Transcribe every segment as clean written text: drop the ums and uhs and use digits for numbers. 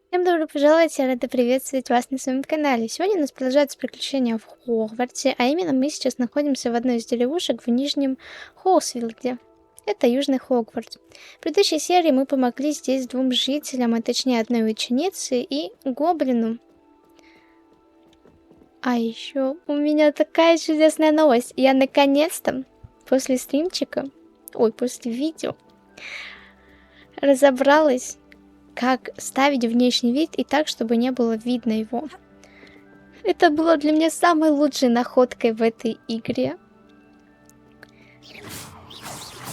Всем добро пожаловать, я рада приветствовать вас на своем канале. Сегодня у нас продолжается приключение в Хогвартсе, а именно мы сейчас находимся в одной из деревушек в Нижнем Хоусвилде. Это Южный Хогвартс. В предыдущей серии мы помогли здесь двум жителям, а точнее одной ученице и гоблину. А еще у меня такая чудесная новость. Я наконец-то после после видео разобралась, как ставить внешний вид и так, чтобы не было видно его. Это было для меня самой лучшей находкой в этой игре.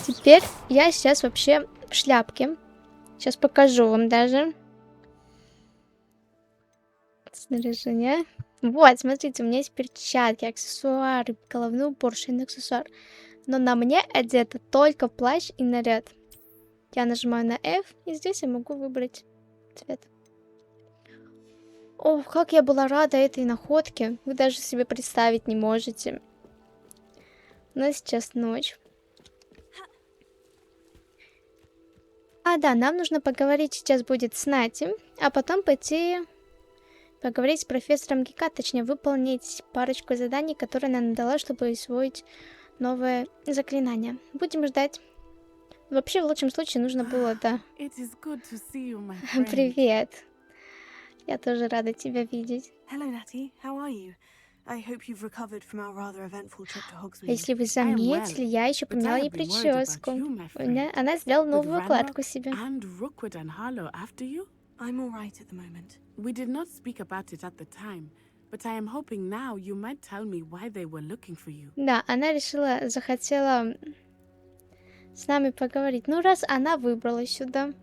Теперь я сейчас вообще в шляпке. Сейчас покажу вам даже. Снаряжение. Вот, смотрите, у меня есть перчатки, аксессуары, головной убор, шейный аксессуар. Но на мне одето только плащ и наряд. Я нажимаю на F, и здесь я могу выбрать цвет. Ох, как я была рада этой находке. Вы даже себе представить не можете. У нас сейчас ночь. А, да, нам нужно поговорить сейчас будет с Натти, а потом пойти поговорить с профессором Гика, точнее выполнить парочку заданий, которые она нам дала, чтобы освоить новое заклинание. Будем ждать. Вообще, в лучшем случае нужно было, да. Привет. Я тоже рада тебя видеть. Hello, Natty. How are you? I hope you've recovered from our rather eventful trip to Hogsmeade. Если вы заметили, я еще поменяла ей прическу. Она сделала новую укладку себе. I'm all right at the moment. We did not speak about it at the time, but I am hoping now you might tell me why they were looking for you. Да, она захотела с нами поговорить. Ну, раз она выбралась сюда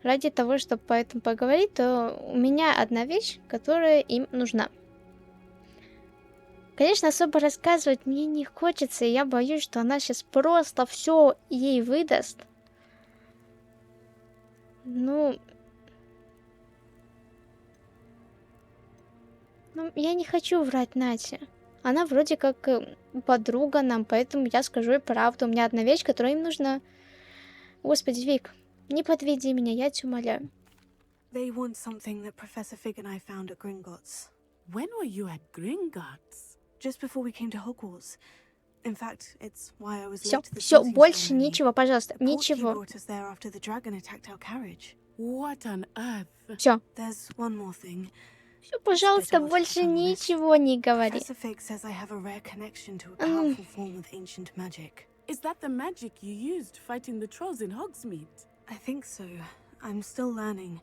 ради того, чтобы поэтому поговорить, то у меня одна вещь, которая им нужна. Конечно, особо рассказывать мне не хочется, и я боюсь, что она сейчас просто все ей выдаст. Ну, я не хочу врать Нате. Она вроде как подруга нам, поэтому я скажу ей правду. У меня одна вещь, которая им нужна. Господи, Вик, не подведи меня, я тебя умоляю. They want something that Professor Fig and I found at Gringotts. When were you at Gringotts? Just before we came to Hogwarts. In fact, it's why I was Все, late to the все, sorting больше ceremony. ничего, пожалуйста, The portkey ничего. brought us there after the dragon attacked our carriage. What on earth? Все, There's one more thing. все, пожалуйста, больше ничего не говори. Professor Fig says I have a rare connection to a powerful form of ancient magic. Is that the magic you used fighting the trolls in Hogsmeade? I think so. I'm still learning,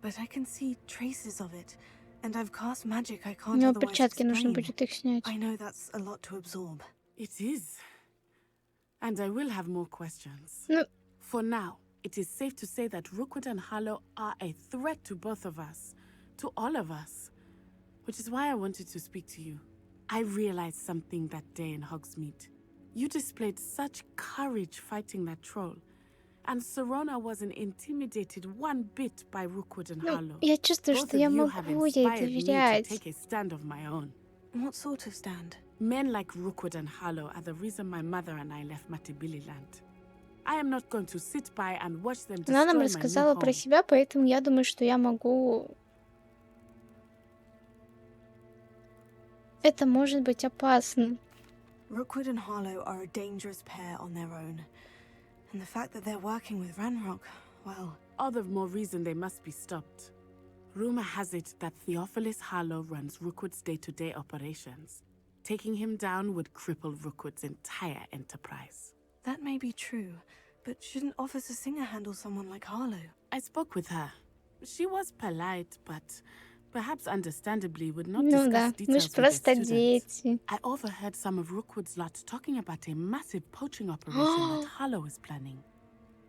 but I can see traces of it, and I've cast magic I can't Мне otherwise перчатки нужно explain. будет их снять. I know that's a lot to absorb. It is. And I will have more questions. Ну, For now, it is safe to say that Rookwood and Harlow are a threat to both of us, to all of us, which is why I wanted to speak to you. I realized something that day in Hogsmeade. You displayed such courage fighting that troll, and Serona wasn't intimidated one bit by Rookwood and Harlow. я чувствую, Both что of я you have могу ей inspired me to доверять. take a stand of my own. What sort of stand? Men like Rookwood and Harlow are the reason my mother and I left Matabeleland. I am not going to sit by and watch them destroy Она нам my new рассказала про home. себя, поэтому я думаю, что я могу... Это может быть опасно. Rookwood and Harlow are a dangerous pair on their own. And the fact that they're working with Ranrock, well... All the more reason they must be stopped. Rumor has it that Theophilus Harlow runs Rookwood's day-to-day operations. Taking him down would cripple Rookwood's entire enterprise. That may be true, but shouldn't Officer Singer handle someone like Harlow? I spoke with her. She was polite, but perhaps understandably would not Ну да, discuss мы details же with просто the students. дети. I overheard some of Rookwood's lot talking about a massive poaching operation that Harlow is planning.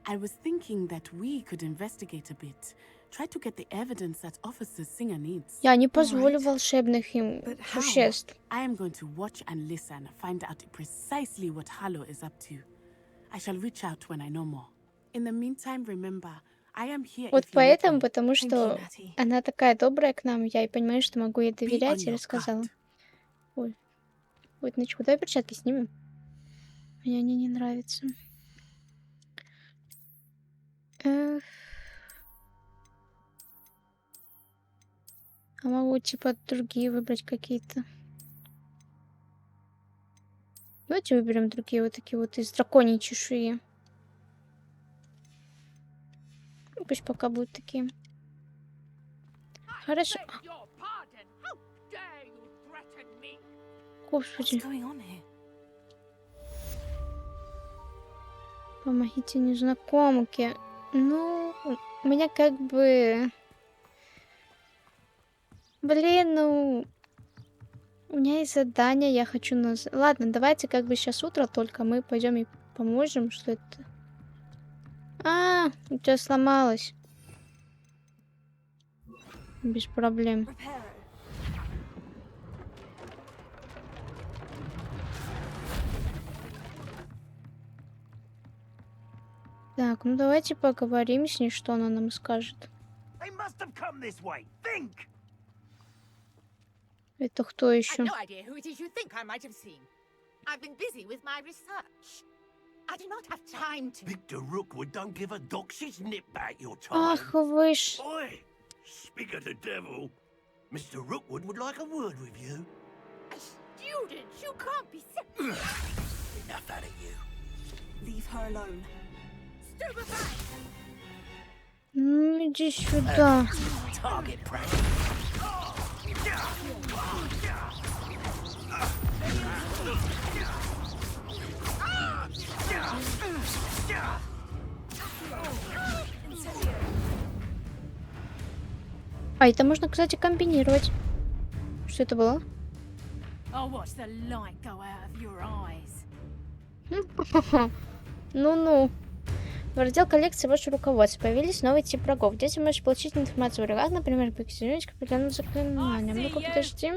I was thinking that we could investigate a bit, try to get the evidence that Officer Singer needs. Я не позволю волшебных им But how? существ. I am going to watch and listen, find out precisely what Harlow is up to. I shall reach out when I know more. In the meantime, remember, I am here Вот if you need поэтому, me. потому что Natty. она такая добрая к нам, я и понимаю, что могу ей Be on доверять, и your рассказала. guard. Ой, Ночку, давай перчатки снимем. Мне они не нравятся. А могу, типа, другие выбрать какие-то. Давайте выберем другие вот такие вот из драконьей чешуи. Ну, пусть пока будут такие. Хорошо. What's Господи, going on here? помогите незнакомке. Ну, у меня как бы... Блин, ну... У меня есть задание, я хочу... Ладно, давайте как бы сейчас утро, только мы пойдем и поможем, что это... А, у тебя сломалось. Без проблем. Reparo. Так, ну давайте поговорим с ней, что она нам скажет. They must have come this way. Think! Это кто I've еще? no idea who it is you think I might have seen. I've been busy with my research. I do not have time to... Victor Rookwood don't give a doxy's nip back your time. Ах вы ж. Oi! Speak of the devil. Mr. Rookwood would like a word with you. A student? You can't be... Enough out of you. Leave her alone. Stupefy! Ну иди сюда. Target practice. А это можно, кстати, комбинировать. Что это было? I'll watch the light go out of your eyes. Ну-ну. В раздел коллекции ваше руководство появились новый тип врагов. Здесь вы можете получить информацию о врагах, например, прикосновение к определенным заклинаниям. Ну-ка, подожди.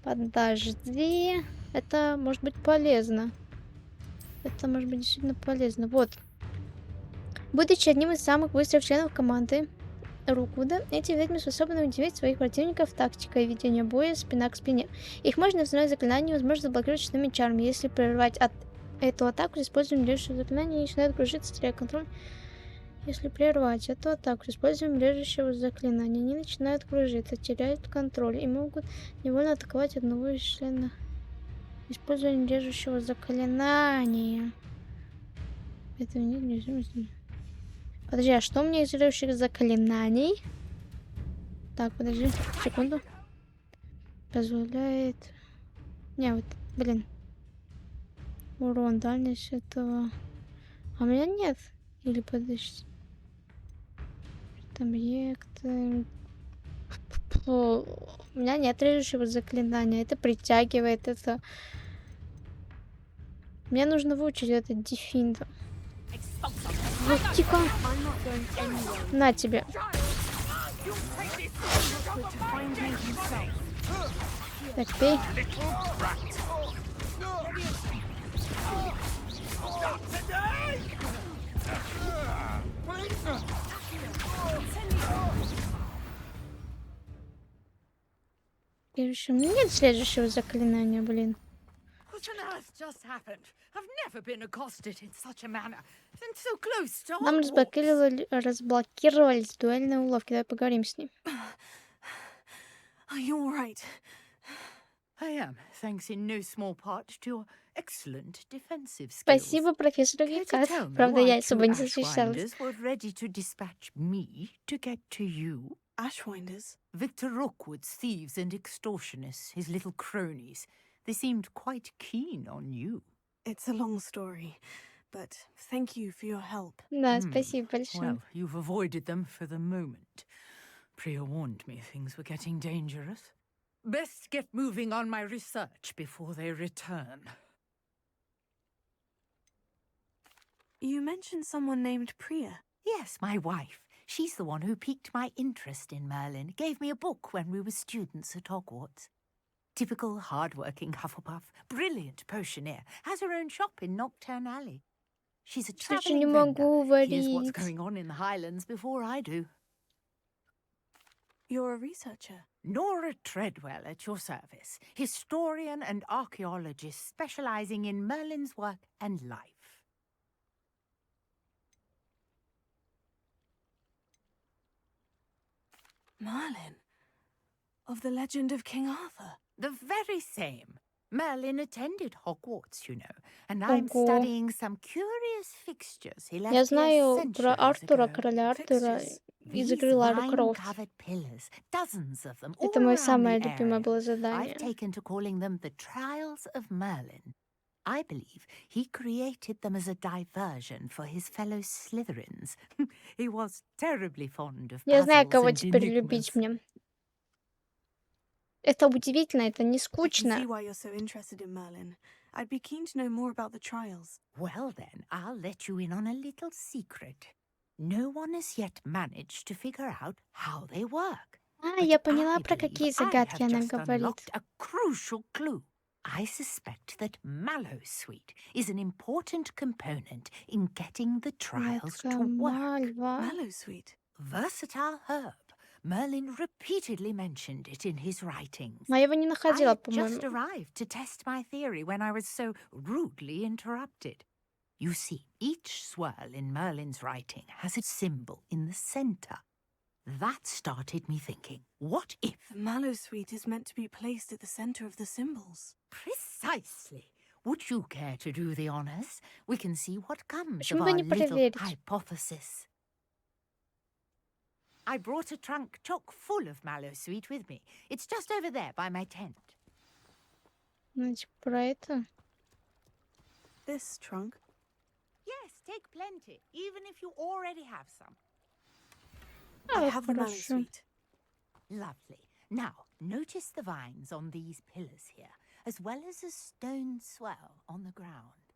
Подожди. Это может быть полезно. Это может быть действительно полезно. Вот. Будучи одним из самых быстрых членов команды Руквуда, эти ведьмы способны удивить своих противников тактикой ведения боя спина к спине. Их можно установить заклинание, возможно заблокировать щитными чарами. Если прервать эту атаку с использованием режущего заклинания, они начинают кружиться, теряя контроль. Если прервать эту атаку с использованием режущего заклинания, они начинают кружиться, теряют контроль и могут невольно атаковать одного из членов. Использование режущего заклинания. Это нельзя. Подожди, а что у меня из режущих заклинаний? Так, подожди, секунду. Позволяет... Не, вот, блин. Урон, дальность этого... А у меня нет. Или подожди. Объекты... У меня нет режущего заклинания. Это притягивает, это... Мне нужно выучить этот дефиндер. Вот, тихо. На тебе. Так, пей. Нет следующего заклинания, блин. What on earth just happened? I've never been accosted in such a manner. And so close to Нам Hogwarts. разблокировались дуэльные уловки. Давай поговорим с ней. Are you all right? I am, thanks in no small part to your excellent defensive skills. Спасибо, профессор Care to Викас. tell me Правда, я why особо two не защищалась. Ashwinders were ready to dispatch me to get to you? Ashwinders? Victor Rookwood's thieves and extortionists, his little cronies. They seemed quite keen on you. It's a long story, but thank you for your help. Да, спасибо большое. Well, you've avoided them for the moment. Priya warned me things were getting dangerous. Best get moving on my research before they return. You mentioned someone named Priya. Yes, my wife. She's the one who piqued my interest in Merlin. Gave me a book when we were students at Hogwarts. Typical hard-working Hufflepuff. Brilliant potioneer. Has her own shop in Knockturn Alley. She's a Кстати, не travelling могу vendor. Hears what's говорить. going on in the Highlands before I do. You're a researcher. Nora Treadwell at your service. Historian and archaeologist specializing in Merlin's work and life. Merlin? Of the legend of King Arthur. The very same. Merlin attended Hogwarts, you know, and I'm Ого. studying some curious fixtures he Я left here знаю про centuries Артура, ago. короля Артура Fixtures. из These игры Лара Крофт. vine-covered pillars, dozens of them, all Это мое around самое the любимое area. было I've задание. taken to calling them the Trials of Merlin. I believe he created them as a diversion for his fellow Slytherins. He was terribly fond of Я знаю, puzzles кого and теперь любить enigmas. мне. Это удивительно, это не I can see скучно. why you're so interested in Merlin. I'd be keen to know more about the trials. Well then, I'll let you in on a little secret. No one has yet managed to figure out how they work. А, But я поняла, I про believe какие I загадки have она just говорит. unlocked a crucial clue. I suspect that mallowsweet is an important component in getting the trials to work. Мальва. Mallowsweet. Versatile herb. Merlin repeatedly mentioned it in his writings. А я его не I находила, had just по-моему. arrived to test my theory when I was so rudely interrupted. You see, each swirl in Merlin's writing has a symbol in the center. That started me thinking, what if? The mallowsweet is meant to be placed at the center of the symbols. Precisely. Would you care to do the honors? We can see what comes Почему of бы our не little проверить? hypothesis. I brought a trunk chock full of mallowsweet with me. It's just over there by my tent. Значит, про это. This trunk. Yes, take plenty, even if you already have some. I А, have the хорошо. mallowsweet. Lovely. Now, notice the vines on these pillars here, as well as a stone swell on the ground.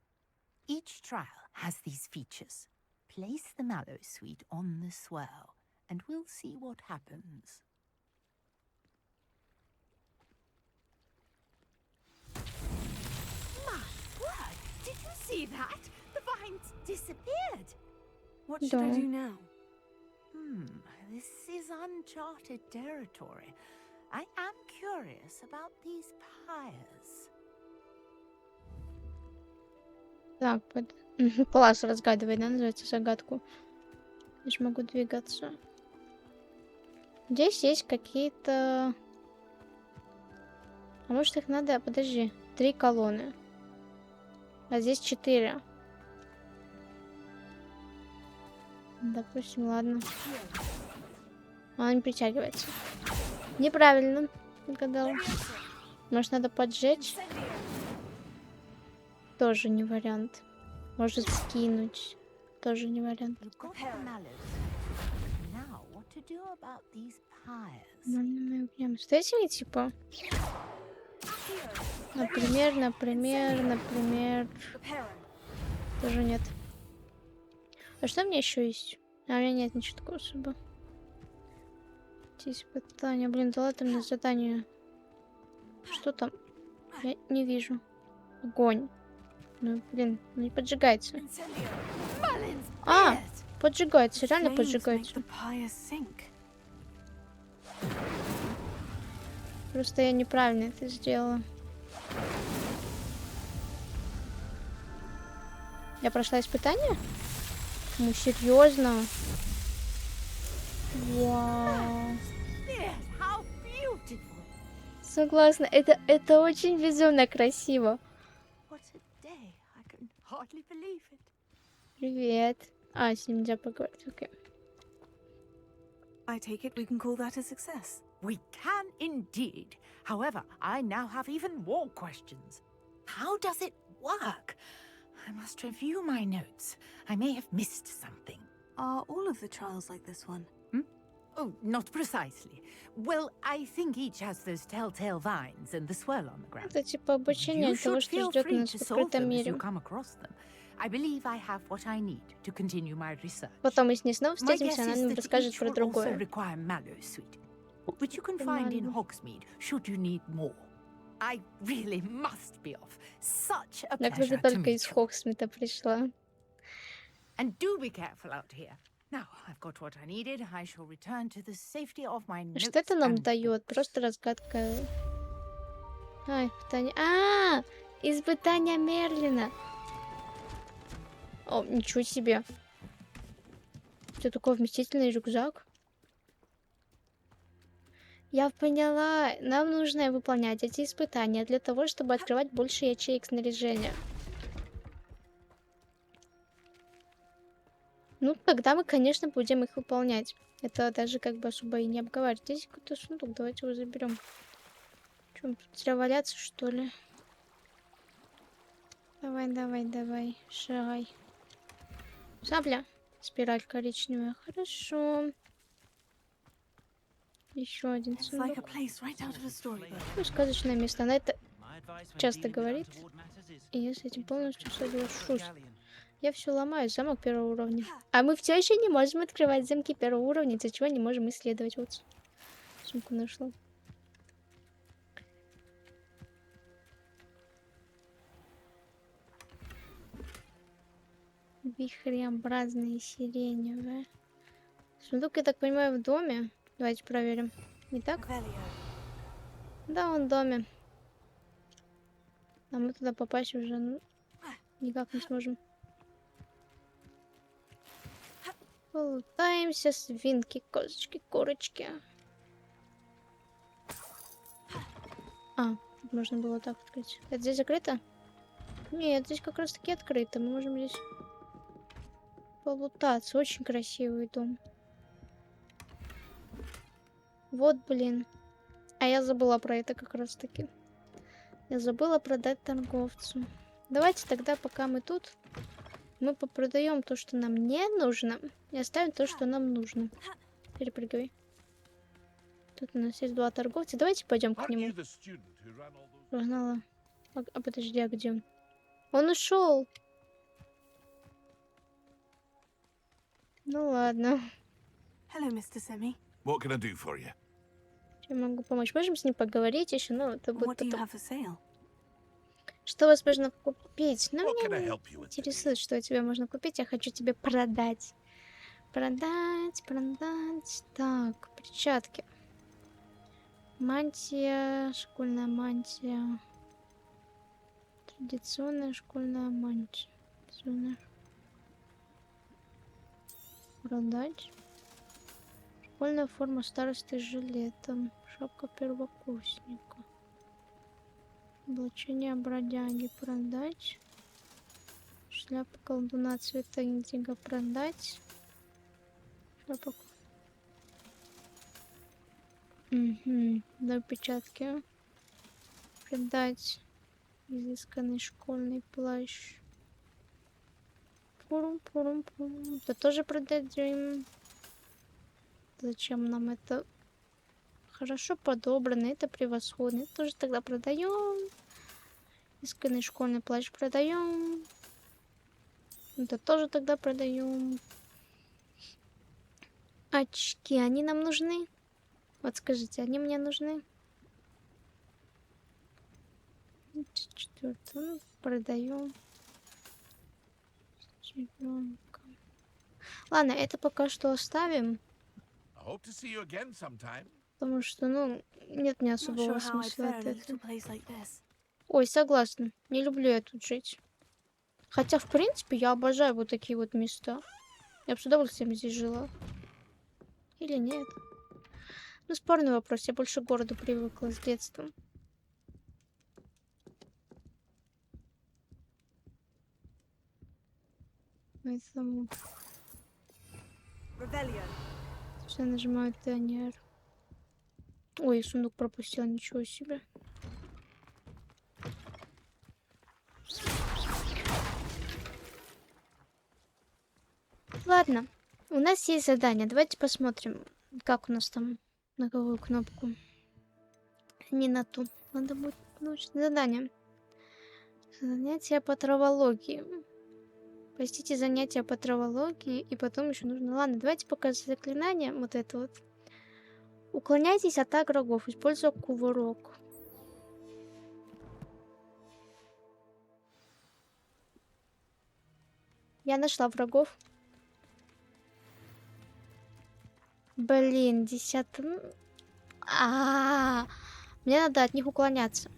Each trial has these features. Place the mallowsweet on the swell, and we'll see what happens. My word! Did you see that? The vines disappeared. What should I Да. do now? This is uncharted territory. I am curious about these pyres. Так, класс разгадывай, да, называется загадку. Я же могу двигаться. Здесь есть какие-то... А может их надо... Подожди. 3 колонны. А здесь 4. Допустим, ладно. Она не притягивается. Неправильно угадала. Может, надо поджечь? Тоже не вариант. Может, скинуть. Тоже не вариант. You've got the mallows. Now, what to do about these pyres? Нормальный объем. С этими, типа? Например. Тоже нет. А что у меня еще есть? А у меня нет ничего такого особо. Здесь испытания. Блин, дала ты мне задание. Что там? Я не вижу. Огонь. Ну, блин, не поджигается. А! Поджигается, реально Flames make поджигается. the pyres sink. Просто я неправильно это сделала. Я прошла испытание? Ну, серьезно? Вау. Yes, how beautiful! Согласна, это очень безумно красиво. What a day! I can hardly believe it. Привет. А, с ним нельзя поговорить, окей. I take it we can call that a success. We can indeed. However, I now have even more questions. How does it work? I must review my notes. I may have missed something. Are all of the trials like this one? Oh, not precisely. Well, I think each has those telltale vines and the swirl on the ground. Это типа обучение You того, should что feel ждет free нас to в solve открытом them as мире. you come across them. I believe I have what I need to continue my research. Потом мы с ней снова My guess встретимся, она is нам that расскажет each про will also другое. require mallowsweet, which you can find in Нормально. Hogsmeade should you need more. I really must be off. Such a Я, pleasure кстати, to только meet из you. Хогсмита пришла. And do be careful out here. Now I've got what I needed. I shall return to the safety of my notes. Что это нам and дает? books. Просто разгадка. А, испытание. А, испытание Мерлина. О, ничего себе. Что такое вместительный рюкзак? Я поняла. Нам нужно выполнять эти испытания для того, чтобы открывать больше ячеек снаряжения. Ну, тогда мы, конечно, будем их выполнять. Это даже как бы особо и не обговаривать. Здесь какой-то сундук, давайте его заберем. Чем тут зря валяться, что ли? Давай, давай, давай, шагай. Сабля. Спираль коричневая. Хорошо. Еще один It's like a сундук. place right out of a storybook. Ну, сказочное место. Она это часто говорит. И я с этим полностью соглашусь. Я все ломаю, замок первого уровня. А мы все еще не можем открывать замки первого уровня, из-за чего не можем исследовать. Вот. Сумку нашла. Вихреобразные сиреневые. Сундук, я так понимаю, в доме. Давайте проверим. Не так? Revelio. Да, он в доме. А мы туда попасть уже никак не сможем. Полутаемся, свинки, козочки, курочки. А, тут можно было так открыть. Это здесь закрыто? Нет, здесь как раз таки открыто. Мы можем здесь полутаться. Очень красивый дом. Вот, блин. А я забыла про это как раз таки. Я забыла продать торговцу. Давайте тогда, пока мы тут, мы попродаем то, что нам не нужно, и оставим то, что нам нужно. Перепрыгивай. Тут у нас есть 2 торговца. Давайте пойдем к нему. Погнала. А подожди, а где он? Он ушел. Ну ладно. Hello, Mr. Semi. What can I do for you? Я могу помочь. Можем с ним поговорить еще, но это будет What do you потом. have for sale? Что вас можно купить? Ну, What can меня I не help you with today? интересует, что тебе можно купить. Я хочу тебе продать. Продать. Так, перчатки. Мантия, школьная мантия. Традиционная школьная мантия. Традиционная. Продать. Школьная форма старосты с жилетом. Шапка первокурсника. Облачение бродяги продать. Шляпа колдуна цвета индиго продать. Шляпа... Угу. До печатки. Продать. Изысканный школьный плащ. Пурум-пурум-пурум. Это тоже продадим. Зачем нам это? Хорошо подобрано, это превосходно. Это тоже тогда продаем. Изысканный школьный плащ продаем. Это тоже тогда продаем. Очки, они нам нужны? Вот скажите, они мне нужны? 4, ну, продаем. Ладно, это пока что оставим. I hope to see you again sometime. Потому что, ну, нет мне Not особого sure how I'd смысла fare от in a этого. little place like this. Ой, согласна. Не люблю я тут жить. Хотя, в принципе, я обожаю вот такие вот места. Я бы с удовольствием здесь жила. Или нет? Ну, спорный вопрос. Я больше к городу привыкла с детства. Поэтому... Revelio. Все нажимаю ТНР. Ой, сундук пропустил, ничего себе. Ладно, у нас есть задание. Давайте посмотрим, как у нас там, на какую кнопку. Не на ту. Надо будет научить задание. Занятия по травологии. Посетите занятия по травологии, и потом еще нужно... Ладно, давайте пока заклинание, вот это вот. Уклоняйтесь от атак врагов, используя кувырок. Я нашла врагов. Блин, 10... Мне надо от них уклоняться.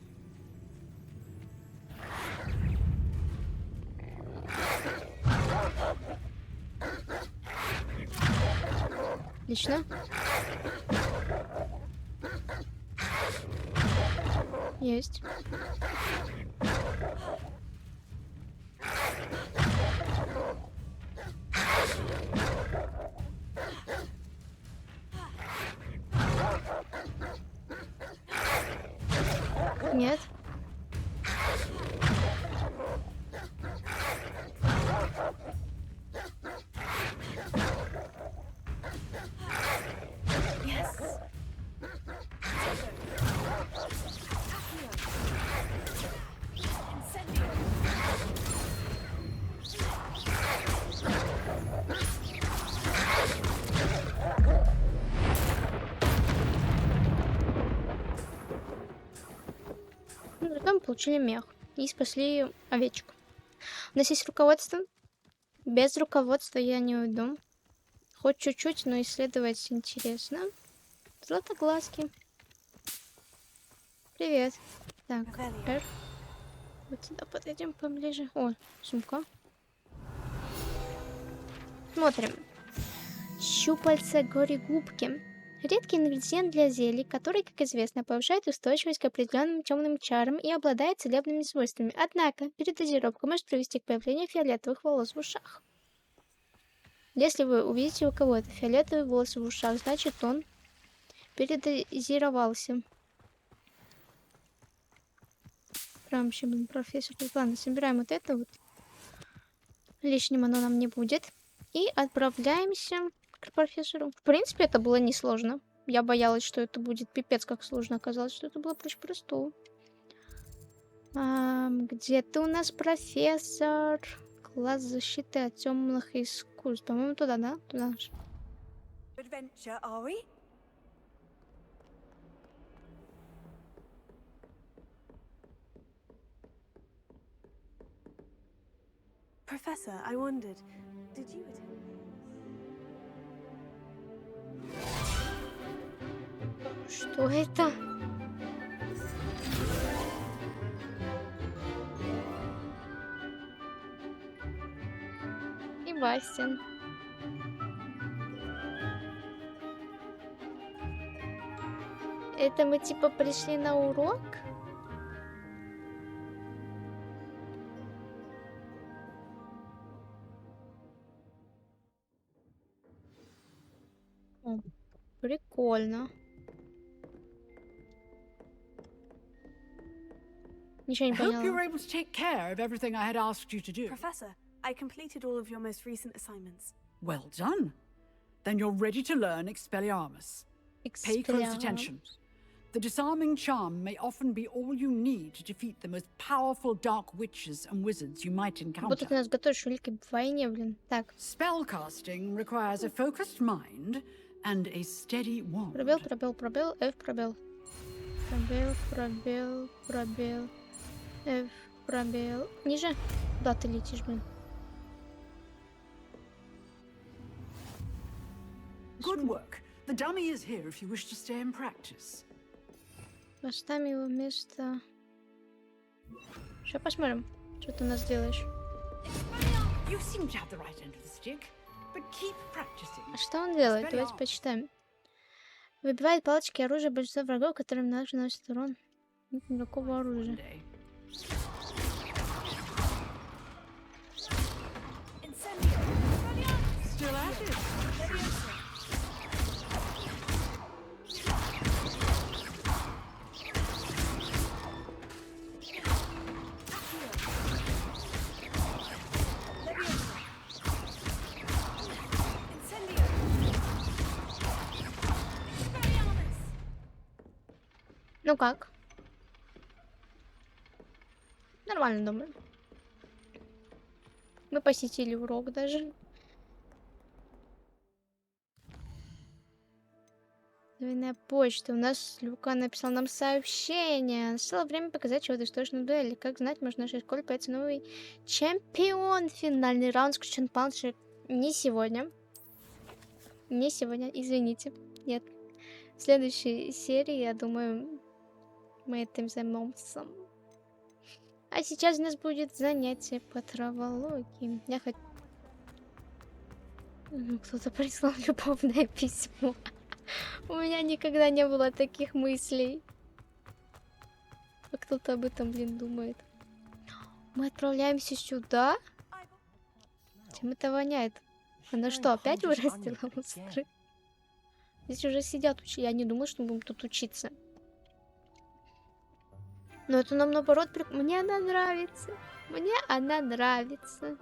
Отлично. Есть. Нет. Ну, зато мы получили мех и спасли овечку. У нас есть руководство. Без руководства я не уйду. Хоть чуть-чуть, но исследовать интересно. Златоглазки. Привет. Так, R. Вот сюда подойдем поближе. О, сумка. Смотрим. Щупальца горе-губки. Редкий ингредиент для зелий, который, как известно, повышает устойчивость к определенным темным чарам и обладает целебными свойствами. Однако, передозировка может привести к появлению фиолетовых волос в ушах. Если вы увидите у кого-то фиолетовые волосы в ушах, значит он передозировался. Прям еще, блин, профессор. Ладно, собираем вот это вот. Лишним оно нам не будет. И отправляемся к профессору. В принципе, это было несложно. Я боялась, что это будет пипец как сложно. Оказалось, что это было проще простого. Где ты у нас, профессор? Класс защиты от темных искусств. По-моему, туда, да? Туда. Adventure, are we? Professor, I wondered, did you attend? Что это? И Бастин. Это мы типа пришли на урок? О, прикольно. Ничего не I hope you were поняла. able to take care of everything I had asked you to do. Professor, I completed all of your most recent assignments. Well done. Then you're ready to learn Expelliarmus. Pay close Экспеллиармус. attention. The disarming charm may often be all you need to defeat the most powerful dark witches and wizards you might Вот ты encounter. нас готовишь к великой войне, блин. Так, Spellcasting requires a focused mind and a steady wand. пробел, пробел, пробел, F, пробел. Пробел, пробел, пробел, F, пробел. Ниже. Куда ты летишь, блин? Good work. The dummy is here if you wish to stay and practice. Поставим его вместо... Сейчас посмотрим, что ты у нас делаешь. You seem to have the right end of the stick, but keep practicing. А что он делает? Давайте почитаем. Выбивает палочки и оружие большинства врагов, которым наносит урон. Нет никакого оружия. Still at it. Ну как? Нормально, думаю. Мы посетили урок даже. Двойная почта. У нас Люка написал нам сообщение. Настало время показать чего достойную дуэль. Как знать, может в нашей школе появится новый чемпион. Финальный раунд включен палочек. Не сегодня. Не сегодня, извините. Нет. В следующей серии, я думаю, мы этим займемся. А сейчас у нас будет занятие по травологии. Я хочу... Кто-то прислал любовное письмо. У меня никогда не было таких мыслей. А кто-то об этом, блин, думает. Мы отправляемся сюда? Чем это воняет? Она что, опять вырастила мусоры? Здесь уже сидят учи. Я не думаю, что мы будем тут учиться. Но это нам наоборот... Мне она нравится. Мне она нравится.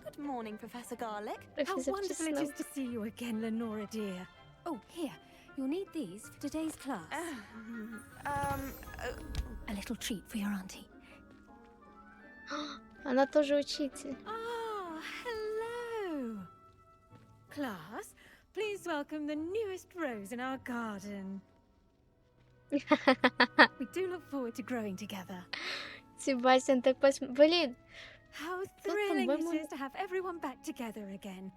Good morning, Professor Garlic. How Профессор wonderful it Чеснок. is to see you again, Lenora dear. Oh, here. You'll need these for today's class. A little treat for your auntie. Она тоже учитель. Ah, hello. Class, please welcome the newest rose in our garden. We do look forward to growing together. Себастьян, так Блин, How thrilling по-моему- it is to have everyone back together again.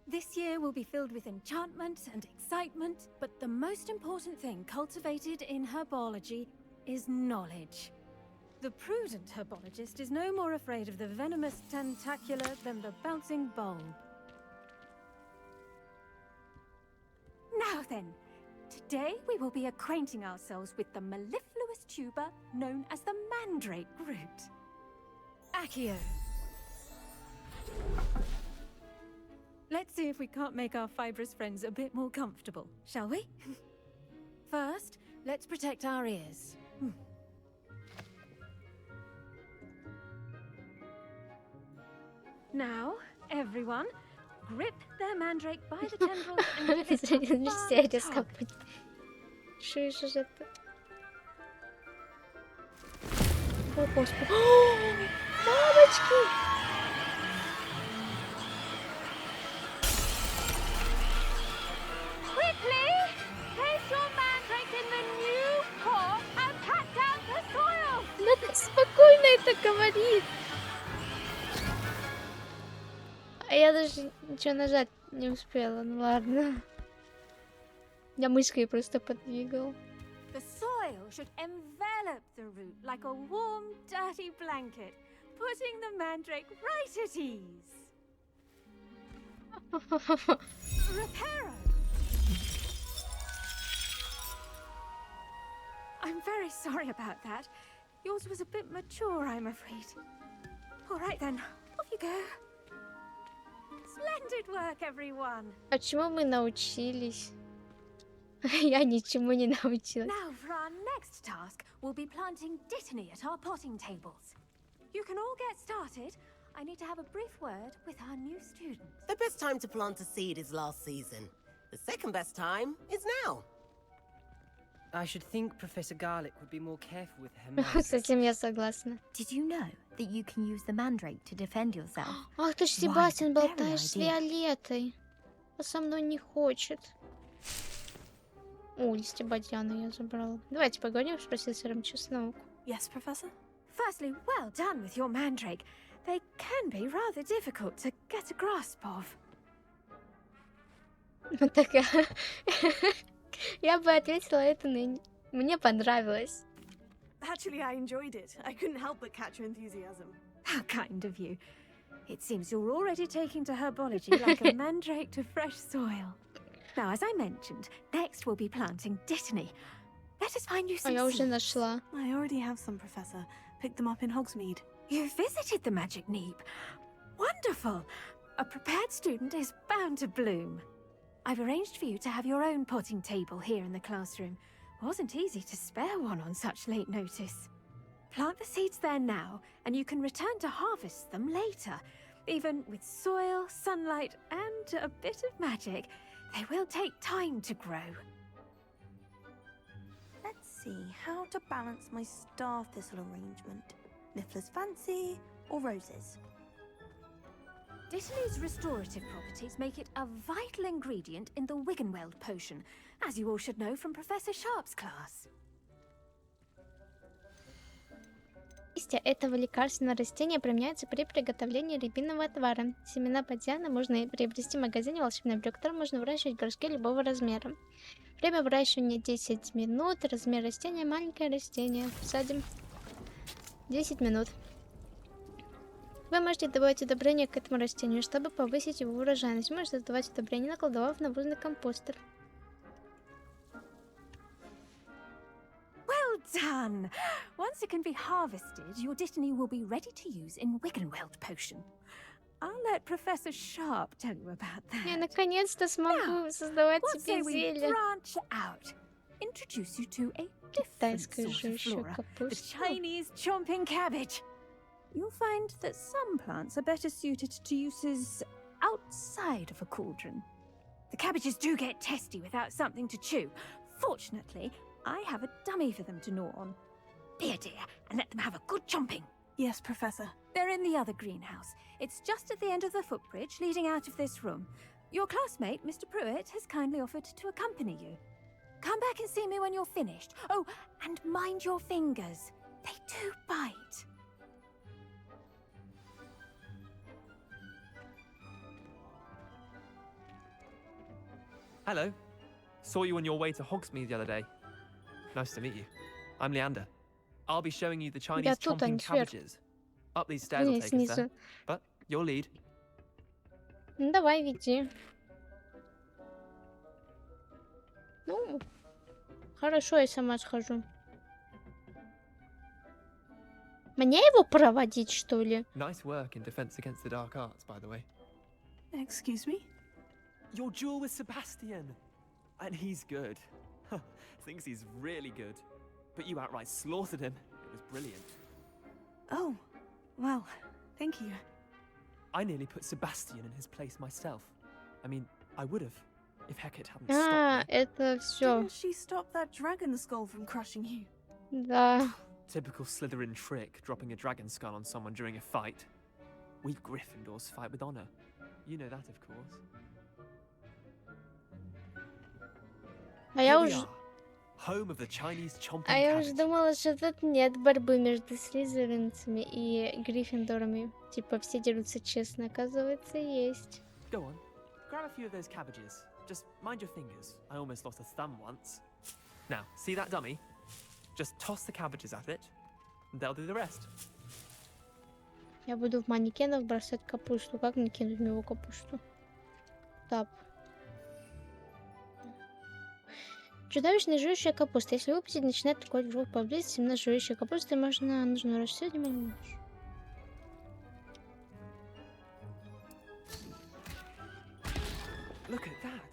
This year will be filled with enchantment and excitement, but the most important thing cultivated in herbology is knowledge. The prudent herbologist is no more afraid of the venomous tentacular than the bouncing bulb. Now then, today we will be acquainting ourselves with the mellifluous tuber known as the mandrake root. Accio. Let's see if we can't make our fibrous friends a bit more comfortable, shall we? First, let's protect our ears. Now, everyone, grip their mandrake by the tendrils and give it a все firm резко. tug. Что же это? О, господи. Мамочки! Quickly, place your mandrake in the new pot and pat down the soil. Она так спокойно это говорит. А я даже ничего нажать не успела. Ну ладно. Я мышкой просто подвигал. The soil should envelop the root like a warm, dirty blanket, putting the mandrake right at ease. Reparo! I'm very sorry about that. Yours was a bit mature, I'm afraid. All right then, off you go. Splendid work, everyone. А чему мы научились? Я ничему не научилась. Now for our next task, we'll be planting dittany at our potting tables. You can all get started. I need to have a brief word with our new students. The best time to plant a seed is last season. The second best time is now. I should think Professor Garlic would be more careful with her С mouth. этим я согласна. Did you know that you can use the mandrake to defend yourself? Ах ты ж, Why, Себастьян, very болтаешь с idea. Виолеттой. А со мной не хочет. О, листья бадьяна я забрала. Давайте поговорим с профессором Чеснок. Yes, Professor? Firstly, well done with your mandrake. They can be rather difficult to get a grasp of. Вот такая. Я бы ответила это на... Мне понравилось. Actually, I enjoyed it. I couldn't help but catch your enthusiasm. How kind of you. It seems you're already taking to herbology like a mandrake to fresh soil. Now, as I mentioned, next we'll be planting dittany. Let us find you А some я уже seeds. нашла. I already have some, Professor. Picked them up in Hogsmeade. You visited the magic neep. Wonderful. A prepared student is bound to bloom. I've arranged for you to have your own potting table here in the classroom. Wasn't easy to spare one on such late notice. Plant the seeds there now, and you can return to harvest them later. Even with soil, sunlight, and a bit of magic, they will take time to grow. Let's see how to balance my star thistle arrangement. Niffler's fancy or roses? Dittany's restorative properties make it a vital ingredient in the Wiggenweld potion, as you all should know from Professor Sharp's class. Листья этого лекарственного растения применяются при приготовлении рябинового отвара. Семена бадьяна можно приобрести в магазине «Волшебный брюк», который можно выращивать в горшке любого размера. Время выращивания 10 минут. Размер растения маленькое растение. Садим 10 минут. Вы можете добавить удобрения к этому растению, чтобы повысить его урожайность. Можете добавить удобрения, наколдовав навозный компостер. done. Once it can be harvested, your Dittany will be ready to use in Wiggenweld potion. I'll let Professor Sharp tell you about Я that. наконец-то смогу создавать What say себе we зелье. branch out? Introduce you to a different Китайская sort of жующая flora, the капуста. Chinese chomping cabbage. You'll find that some plants are better suited to uses outside of a cauldron. The cabbages do get testy without something to chew. Fortunately, I have a dummy for them to gnaw on. Be a dear and let them have a good chomping. Yes, Professor. They're in the other greenhouse. It's just at the end of the footbridge leading out of this room. Your classmate, Mr. Pruitt, has kindly offered to accompany you. Come back and see me when you're finished. Oh, and mind your fingers. They do bite. Hello. Saw you on your way to Hogsmeade the other day. Nice to meet you. I'm Leander. I'll be showing you the Chinese тут, chomping они сверху. cabbages. Up these stairs will Не, take us снизу. there. But your lead. Ну, давай, веди. Ну, хорошо, я сама схожу. Мне его проводить, что ли? Nice work in defense against the dark arts, by the way. Excuse me? Your duel with Sebastian. And he's good. Thinks he's really good. But you outright slaughtered him. It was brilliant. Oh, well, thank you. I nearly put Sebastian in his place myself. I mean, I would have, if Hecate hadn't stopped me. Это все. Didn't she stop that dragon skull from crushing you? Да. Typical Slytherin trick, dropping a dragon skull on someone during a fight. We Gryffindors fight with honor. You know that, of course. А я Here we уже... are, home of the Chinese chomping А я уже cabbage. думала, что тут нет борьбы между слизеринцами и гриффиндорами. Типа все дерутся честно. Оказывается, есть. Go on, grab a few of those cabbages. Just mind your fingers. I almost lost a thumb once. Now, see that dummy? Just toss the cabbages at it, and they'll do the rest. Я буду в манекенов бросать капусту. Как мне кинуть в него капусту? Тап. Чудовищная жующая капуста. Если выпустить, начинает атаковать враг поблизости. Именно жующая капуста нужно расширить внимание. Look at that.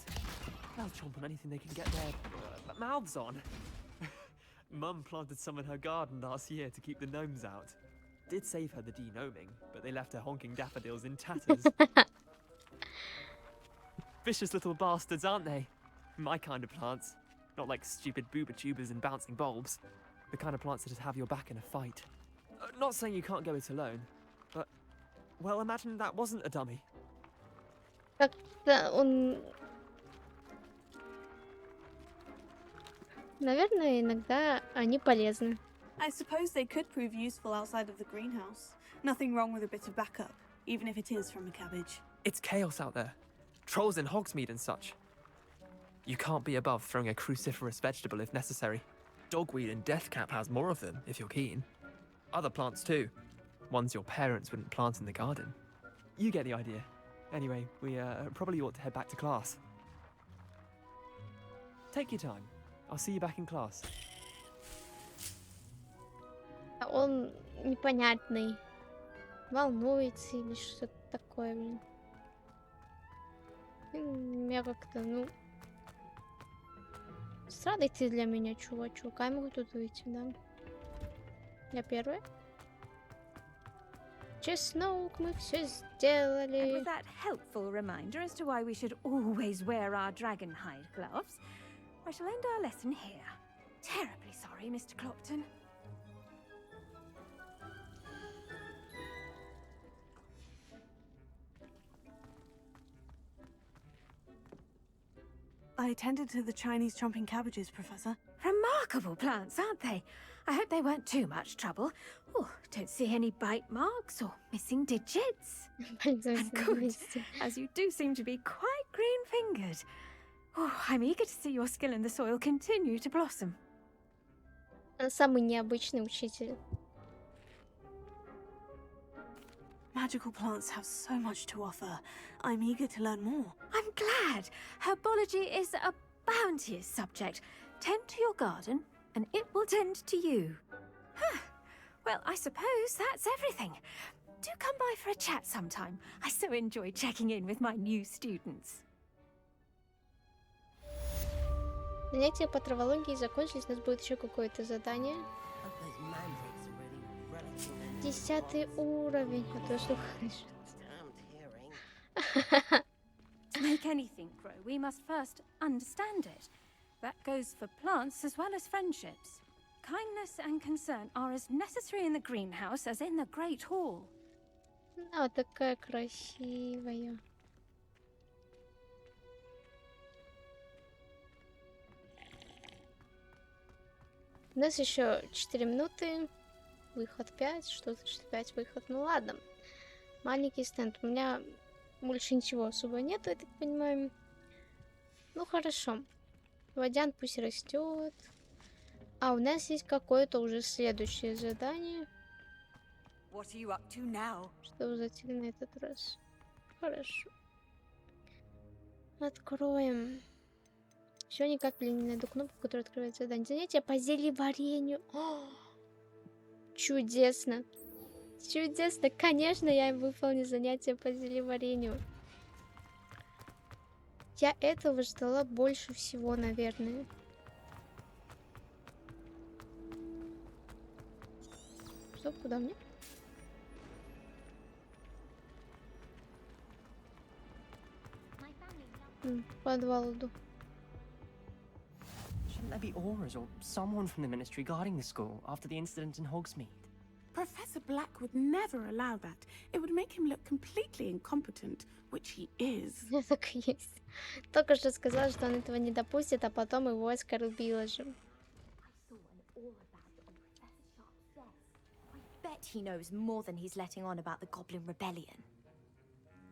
They'll chomp on anything they can get their mouths on. Mum planted some in her garden last year to keep the gnomes out. Did save her the de-gnoming, but they left her honking daffodils in tatters. Vicious little bastards, aren't they? My kind of plants. Not like stupid booba tubers and bouncing bulbs. The kind of plants that just have your back in a fight. Not saying you can't go it alone, but... Well, imagine that wasn't a dummy. Как-то он... Наверное, иногда они полезны. I suppose they could prove useful outside of the greenhouse. Nothing wrong with a bit of backup, even if it is from a cabbage. It's chaos out there. Trolls in Hogsmeade and such. You can't be above throwing a cruciferous vegetable if necessary. Dogweed and deathcap has more of them, if you're keen. Other plants too. Ones your parents wouldn't plant in the garden. You get the idea. Anyway, we probably ought to head back to class. Take your time. I'll see you back in class. Он непонятный. Волнуется или что-то такое, блин. Я как-то, ну... Странный ты для меня, чувачок. А я могу тут выйти, да? Я первая? Чеснок, мы все And сделали. with that helpful reminder as to why we should always wear our dragon hide gloves, I shall end our lesson here. Terribly sorry, Mr. Clopton. I attended to the Chinese chomping cabbages, Professor. Remarkable plants, aren't they? I hope they weren't too much trouble. Oh, don't see any bite marks or missing digits. And good, as you do seem to be quite green-fingered. Oh, I'm eager to see your skill in the soil continue to blossom. Он самый необычный учитель. Magical plants have so much to offer. I'm eager to learn more. I'm glad. Herbology is a bounteous subject. Tend to your garden, and it will tend to you. Well, I suppose that's everything. Do come by for a chat sometime. I so enjoy checking in with my new students. Занятия по травологии закончились. У нас будет еще какое-то задание. 10 уровень. А то слухаешь. To make anything grow, we must first understand it. That goes for plants as well as friendships. Kindness and concern are as necessary in the greenhouse as in the Great Hall. А, такая красивая. У нас еще 4 минуты. Выход 5. Что значит 5 выход? Ну ладно. Маленький стенд. У меня больше ничего особо нету, я так понимаю. Ну хорошо. Водян пусть растет. А у нас есть какое-то уже следующее задание. Что за цель на этот раз? Хорошо. Откроем. Еще никак, блин, не найду кнопку, которая открывает задание. Занятия по зельеварению. О! Чудесно. Чудесно. Конечно, я выполню занятия по зельеварению. Я этого ждала больше всего, наверное. Стоп, куда мне? В подвал иду. Shouldn't there be aurors or someone from the ministry guarding the school after the incident in Hogsmeade? Professor Black would never allow that. It would make him look completely incompetent, which he is. Так и есть. Только что сказал, что он этого не допустит, а потом его оскорбила же. Bet he knows more than he's letting on about the Goblin Rebellion.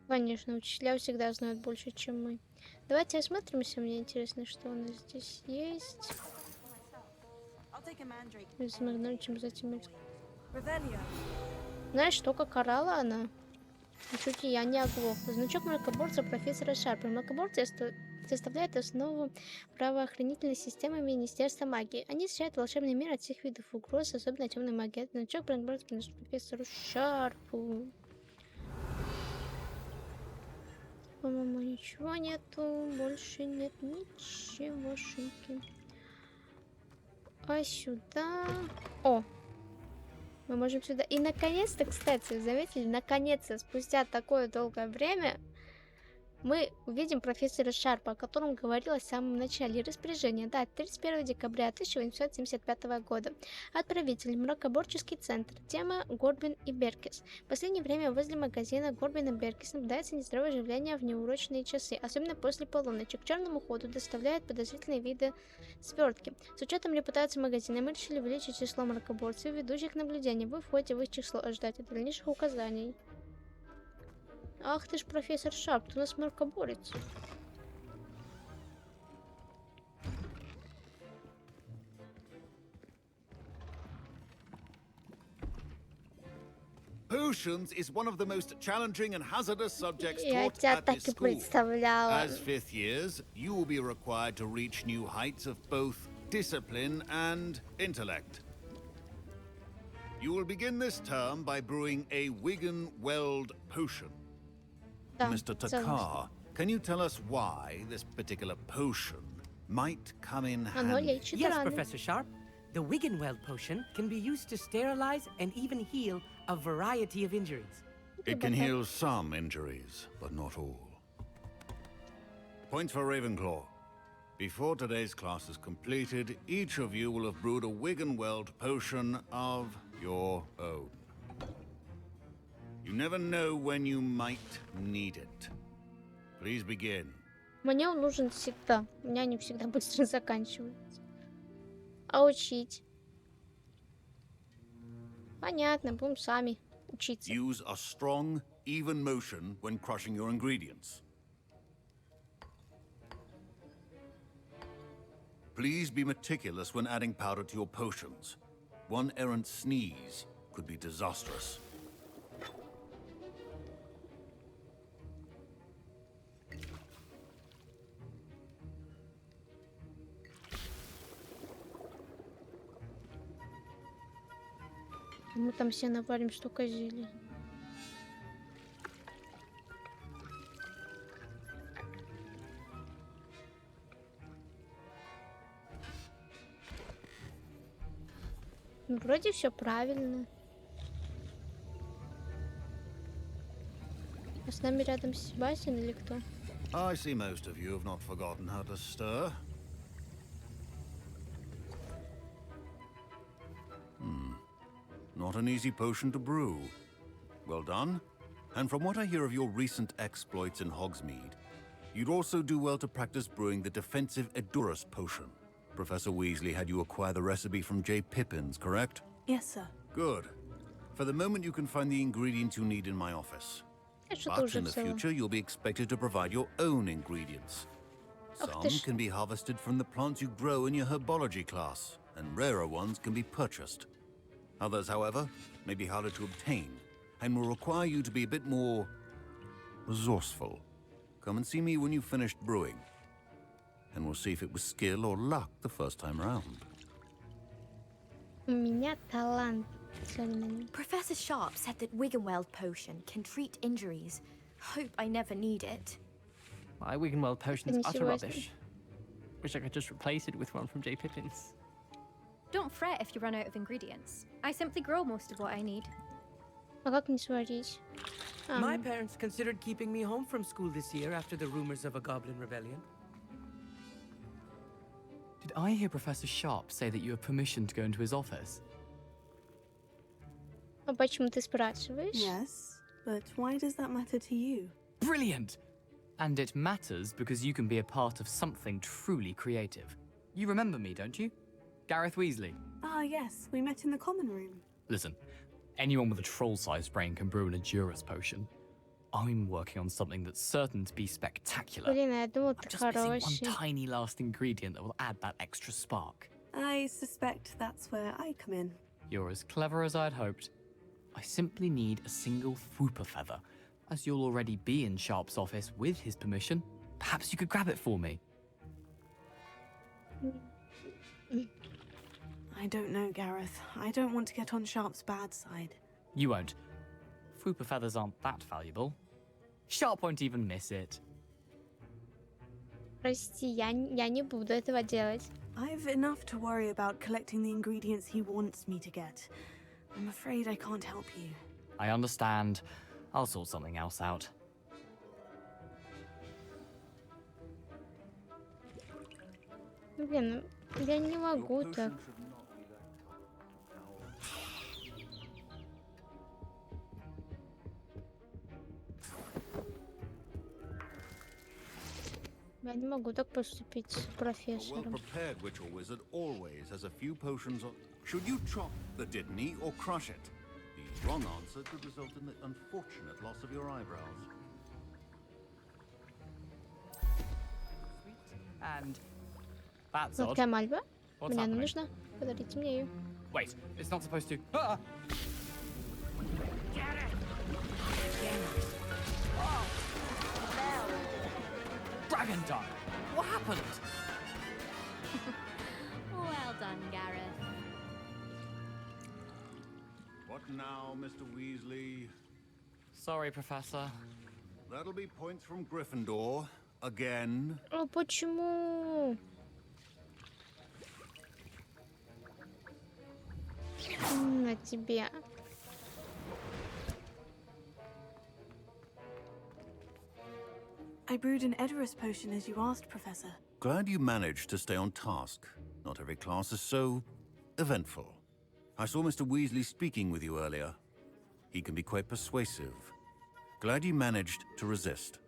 Конечно, учителя всегда знают больше, чем мы. Давайте осмотримся. Мне интересно, что у нас здесь есть. Смотрим, чем затем. Знаешь, только карала она. Чуть я не оглохла. Значок мракоборца профессора Шарпа. Мракоборцы составляют основу правоохранительной системы Министерства магии. Они защищают волшебный мир от всех видов угроз, особенно темной магии. Это значок мракоборца принадлежит профессору Шарпу. По-моему, ничего нету. Больше нет ничегошеньки. А сюда... О! Мы можем сюда... И наконец-то, кстати, заметили, наконец-то, спустя такое долгое время, мы увидим профессора Шарпа, о котором говорилось в самом начале. Распоряжение. Да, 31 декабря 1875 года. Отправитель. Мракоборческий центр. Тема Горбин и Беркис. В последнее время возле магазина Горбин и Беркис наблюдается нездоровое оживление в неурочные часы, особенно после полуночи. К черному ходу доставляют подозрительные виды свертки. С учетом репутации магазина мы решили увеличить число мракоборцев, ведущих наблюдения. Вы входите в их число, ожидать дальнейших указаний. Ах ты ж, профессор Шарп, ты у нас мракоборец. Potions is one of the most challenging and hazardous subjects Я taught тебя at так this и school. представляла. As fifth years, you will be required to reach new heights of both discipline and intellect. You will begin this term by brewing a Wigan-Weld potion. Mr. Takar, can you tell us why this particular potion might come in handy? Yes, Professor Sharp. The Wigan-Weld potion can be used to sterilize and even heal a variety of injuries. It can heal some injuries, but not all. Points for Ravenclaw. Before today's class is completed, each of you will have brewed a Wigan-Weld potion of your own. You never know when you might need it. Please begin. Мне он нужен всегда. У меня они всегда быстро заканчиваются. А учить? Понятно, будем сами учиться. Use a strong, even motion when crushing your ingredients. Please be meticulous when adding powder to your potions. One errant sneeze could be disastrous. Мы там все наварим столько зелий. Ну, вроде все правильно. А с нами рядом Себастьян или кто? I see most of you have not forgotten how to stir. Not an easy potion to brew. Well done. And from what I hear of your recent exploits in Hogsmeade, you'd also do well to practice brewing the defensive Edurus potion. Professor Weasley had you acquire the recipe from J. Pippin's, correct? Yes, sir. Good. For the moment, you can find the ingredients you need in my office. But in the future, you'll be expected to provide your own ingredients. Some can be harvested from the plants you grow in your herbology class, and rarer ones can be purchased. Others, however, may be harder to obtain, and will require you to be a bit more resourceful. Come and see me when you've finished brewing, and we'll see if it was skill or luck the first time round. У меня талант. Professor Sharp said that Wiggenweld potion can treat injuries. Hope I never need it. My Wiggenweld potion's utter Ничего rubbish. Wish I could just replace it with one from J. Pippin's. Don't fret if you run out of ingredients. I simply grow most of what I need. А как не сварить? My parents considered keeping me home from school this year after the rumors of a goblin rebellion. Did I hear Professor Sharp say that you have permission to go into his office? А почему ты спрашиваешь? Yes, but why does that matter to you? Brilliant! And it matters because you can be a part of something truly creative. You remember me, don't you? Gareth Weasley. Ah, yes, we met in the common room. Listen, anyone with a troll-sized brain can brew an Edurus potion. I'm working on something that's certain to be spectacular. Блин, я думал, I'm ты just missing one хороший. tiny last ingredient that will add that extra spark. I suspect that's where I come in. You're as clever as I'd hoped. I simply need a single Fwooper feather. As you'll already be in Sharp's office with his permission, perhaps you could grab it for me. I don't know, Gareth. I don't want to get on Sharp's bad side. You won't. Fwooper feathers aren't that valuable. Sharp won't even miss it. Прости, я не буду этого делать. I've enough to worry about collecting the ingredients he wants me to get. I'm afraid I can't help you. I understand. I'll sort something else out. Блин, я не могу так. Я не могу так поступить с профессором. A well-prepared witch or wizard always has a few potions on. Should you chop the Dittany or crush it? The wrong answer could result in the unfortunate loss of your eyebrows. And that's Вот odd. такая мальва. What's Мне она happening? нужна. Подарите мне ее. Wait, it's not supposed to. Ah! Dragon Dung! What happened? Well done, Gareth. What now, Mr. Weasley? Sorry, Professor. That'll be points from Gryffindor. Again. О, почему? На тебе. I brewed an Edurus potion as you asked, Professor. Glad you managed to stay on task. Not every class is so eventful. I saw Mr. Weasley speaking with you earlier. He can be quite persuasive. Glad you managed to resist.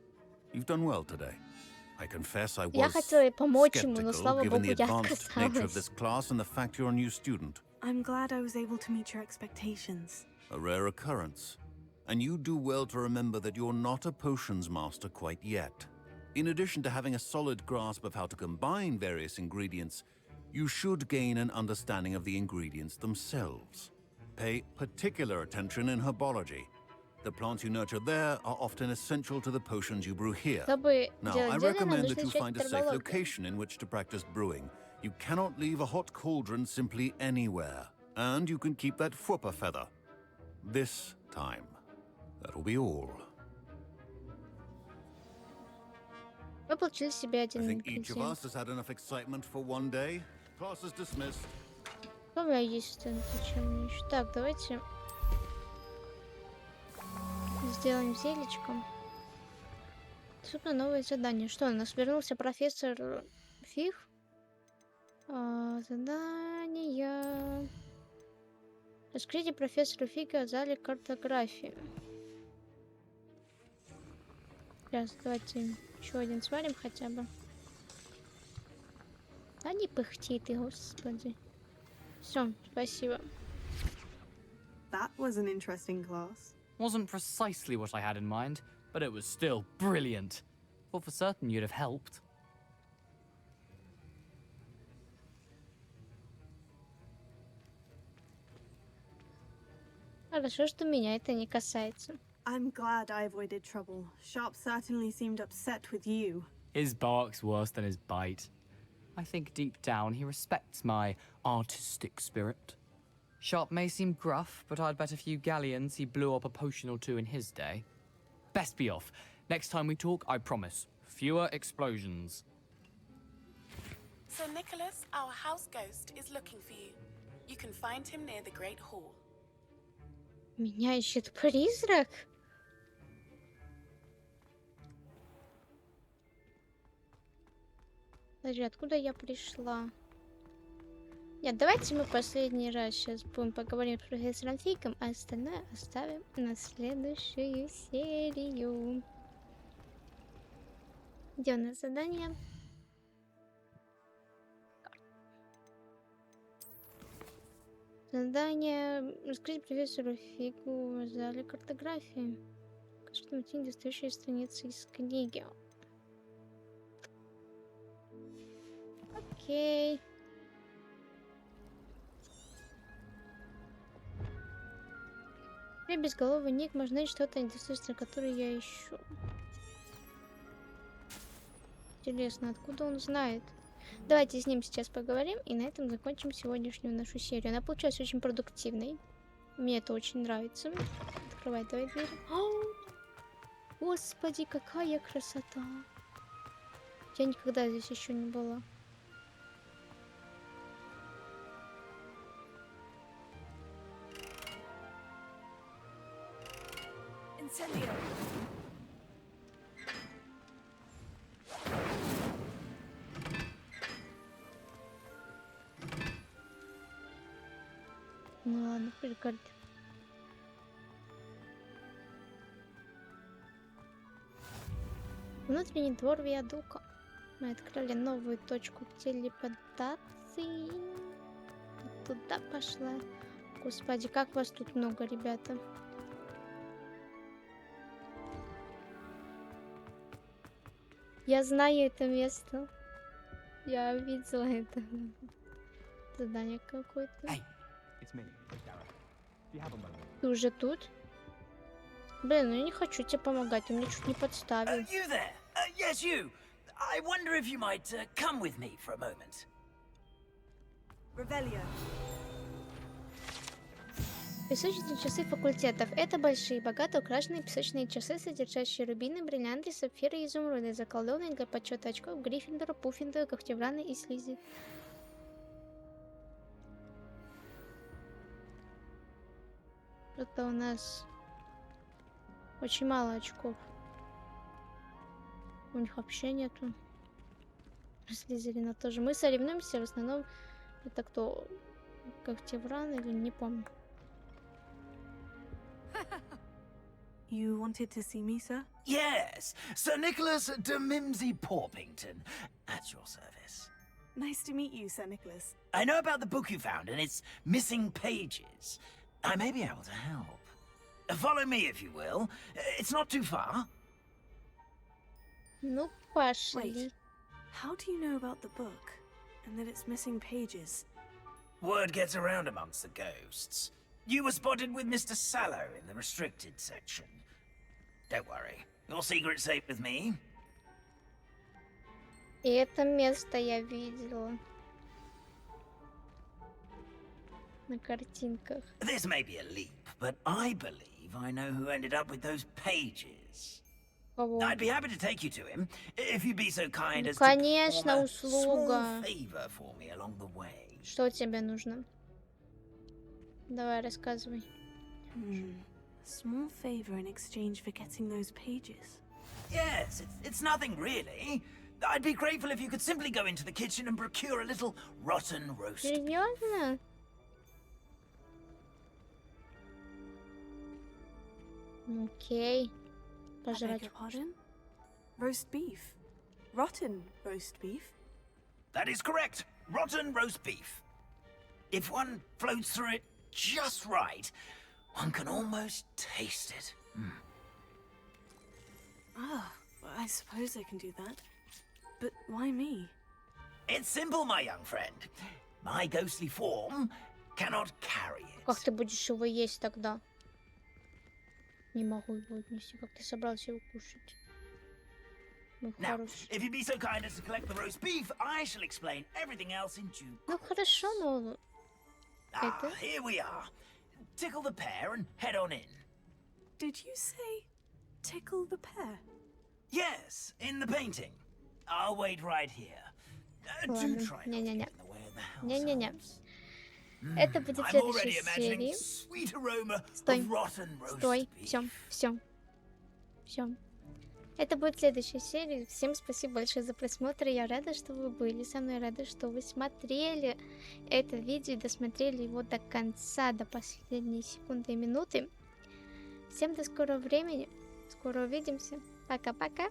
You've done well today. I confess I Я was хотела ей помочь ему, но skeptical слава given богу, the я advanced nature of отказалась. this class and the fact you're a new student. I'm glad I was able to meet your expectations. A rare occurrence. And you do well to remember that you're not a potions master quite yet. In addition to having a solid grasp of how to combine various ingredients, you should gain an understanding of the ingredients themselves. Pay particular attention in herbology. The plants you nurture there are often essential to the potions you brew here. Чтобы Now, делать I зелье, нам recommend нужно that you изучать find a safe травологию. location in which to practice brewing. You cannot leave a hot cauldron simply anywhere. And you can keep that Fwooper feather. this time. That'll be all. Мы получили себе I один think each of ингредиент. us has had enough excitement for one day. Class is dismissed. У меня есть зачем мне еще? Так, давайте сделаем зелечком. Доступно новое задание. Что, у нас вернулся профессор Фиг? Задание. Расскажите профессору Фига о зале картографии. Сейчас, давайте еще один сварим хотя бы. Да не пыхти ты, господи. Все, спасибо. That was an interesting class. Wasn't precisely what I had in mind, but it was still brilliant. Thought for certain you'd have helped. Хорошо, что меня это не касается. I'm glad I avoided trouble. Sharp certainly seemed upset with you. His bark's worse than his bite. I think deep down he respects my artistic spirit. Sharp may seem gruff, but I'd bet a few galleons he blew up a potion or two in his day. Best be off. Next time we talk, I promise. Fewer explosions. So Nicholas, our house ghost, is looking for you. You can find him near the Great Hall. Меня ищет призрак? Подожди, откуда я пришла? Нет, давайте мы последний раз сейчас будем поговорить с профессором Фигом, а остальное оставим на следующую серию. Где у нас задание? Задание раскрыть профессору Фигу в зале картографии. Кажется, найти недостающие страницы из книги. Окей. При безголовый ник можно найти что-то недостающее, которое я ищу. Интересно, откуда он знает? Давайте с ним сейчас поговорим и на этом закончим сегодняшнюю нашу серию. Она получилась очень продуктивной. Мне это очень нравится. Открывай, давай дверь. Господи, какая красота! Я никогда здесь еще не была. Incendio. Ну ладно, прикольно. Внутренний двор Виадука. Мы открыли новую точку телепортации. Туда пошла. Господи, как вас тут много, ребята. Я знаю это место. Я видела это. Задание какое-то. Ты уже тут? Блин, ну я не хочу тебе помогать, ты меня чуть не подставил. You there? Yes, you. I wonder if you might come with me for a moment. Revelio. Песочные часы факультетов. Это большие, богато украшенные песочные часы, содержащие рубины, бриллианты, сапфиры и изумруды, заколдованные для подсчета очков Гриффиндору, Пуффиндору, Когтеврана и Слизи. Это у нас очень мало очков. У них вообще нету. Слизерина тоже. Мы соревнуемся в основном. Это кто? Когтевран или не помню. You wanted to see me, sir? Yes, Sir Nicholas de Mimsy Porpington, at your service. Nice to meet you, Sir Nicholas. I know about the book you found and its missing pages. I may be able to help. Follow me, if you will. It's not too far. Ну, пошли. Wait, how do you know about the book and that it's missing pages? Word gets around amongst the ghosts. You were spotted with Mr. Sallow in the restricted section. Don't worry, your secret's safe with me. И это место я видела. на картинках. This may be a leap, but I believe I know who ended up with those pages. Кого? I'd be happy to take you to him, if you'd be so kind Ну, as to конечно, perform a small услуга. favor for me along the way. Что тебе нужно? Давай, рассказывай. Small favor in exchange for getting those pages. Yes, it's nothing really. I'd be grateful if you could simply go into the kitchen and procure a little rotten roast. Серьезно? Окей. I beg Пожрать. your pardon? Roast beef. Rotten roast beef. That is correct. Rotten roast beef. If one floats through it just right, one can almost taste it. Ah, well, I suppose I can do that. But why me? It's simple, my young friend. My ghostly form cannot carry it. Как ты будешь его есть тогда? Не могу его отнести. Как ты собрался его кушать? Ну, Now, хорошо. if you'd be so kind as to collect the roast beef, I shall explain everything else in due. Ну, хорошо, но... Это... Here we are. Tickle the pear and head on in. Did you say tickle the pear? Yes, in the painting. I'll wait right here. Do Ладно, try not to не-не-не. get in the way of the house. Не-не-не. Это будет в I'm следующей already imagining серии. sweet aroma Стой. of rotten roast Стой. beef. Все. Это будет в следующей серии. Всем спасибо большое за просмотр. Я рада, что вы были со мной. Рада, что вы смотрели это видео и досмотрели его до конца, до последней секунды и минуты. Всем до скорого времени. Скоро увидимся. Пока-пока.